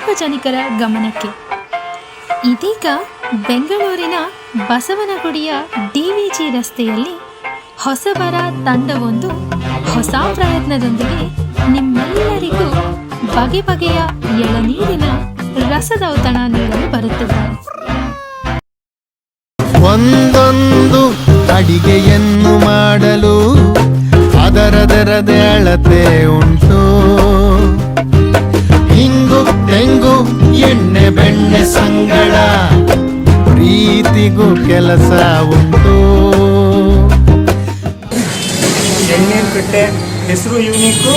ಸಾರ್ವಜನಿಕರ ಗಮನಕ್ಕೆ. ಇದೀಗ ಬೆಂಗಳೂರಿನ ಬಸವನಗುಡಿಯ DVG ರಸ್ತೆಯಲ್ಲಿ ಹೊಸಬರ ತಂಡವೊಂದು ಹೊಸ ಪ್ರಯತ್ನದೊಂದಿಗೆ ನಿಮ್ಮೆಲ್ಲರಿಗೂ ಬಗೆ ಬಗೆಯ ಎಳನೀರಿನ ರಸದೌತಣ ನೀಡಲು ಬರುತ್ತಿದ್ದಾರೆ. ಒಂದೊಂದು ಅಡಿಗೆಯನ್ನು ಮಾಡಲು ಅದರದರದೇ ಅಳತೆ ಉಂಟು. ಹಿಂಗು ತೆಂಗು ಎಣ್ಣೆ ಬೆಣ್ಣೆ ಸಂಗಡ ಪ್ರೀತಿಗೂ ಕೆಲಸ ಉಂಟು. ಎಣ್ಣೆ ಕಟ್ಟೆ ಹೆಸರು ಯೂನಿಕ್ಕು,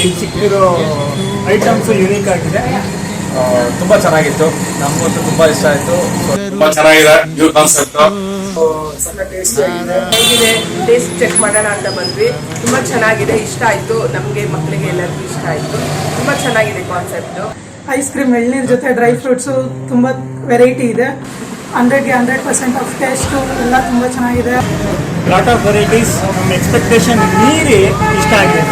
ಇಲ್ಲಿ ಸಿಕ್ಕಿರೋ ಐಟಮ್ಸು ಯೂನಿಕ್ ಆಗಿದೆ. ತುಂಬಾ ಚೆನ್ನಾಗಿತ್ತು, ನಮಗಂತೂ ತುಂಬಾ ಇಷ್ಟ ಆಯ್ತು. ತುಂಬಾ ಚೆನ್ನಾಗಿದೆ ನ್ಯೂ ಕಾನ್ಸೆಪ್ಟ್. ಹೇಗಿದೆ ಟೇಸ್ಟ್ ಚೆಕ್ ಮಾಡೋಣ ಅಂತ ಬಂದ್ವಿ. ತುಂಬ ಚೆನ್ನಾಗಿದೆ, ಇಷ್ಟ ಆಯಿತು ನಮಗೆ, ಮಕ್ಕಳಿಗೆ ಎಲ್ಲರಿಗೂ ಇಷ್ಟ ಆಯಿತು. ತುಂಬ ಚೆನ್ನಾಗಿದೆ ಕಾನ್ಸೆಪ್ಟು. ಐಸ್ ಕ್ರೀಮ್ ಎಳ್ನೀರು ಜೊತೆ ಡ್ರೈ ಫ್ರೂಟ್ಸು ತುಂಬ ವೆರೈಟಿ ಇದೆ. 100ಗೆ 100% ಆಫ್ ಟೇಸ್ಟು ಎಲ್ಲ ತುಂಬ ಚೆನ್ನಾಗಿದೆ. ಲಾಟ್ ಆಫ್ ವೆರೈಟೀಸ್ ನಮ್ಮ ಎಕ್ಸ್ಪೆಕ್ಟೇಷನ್ ಮೀರಿ ಇಷ್ಟ ಆಗಿದೆ.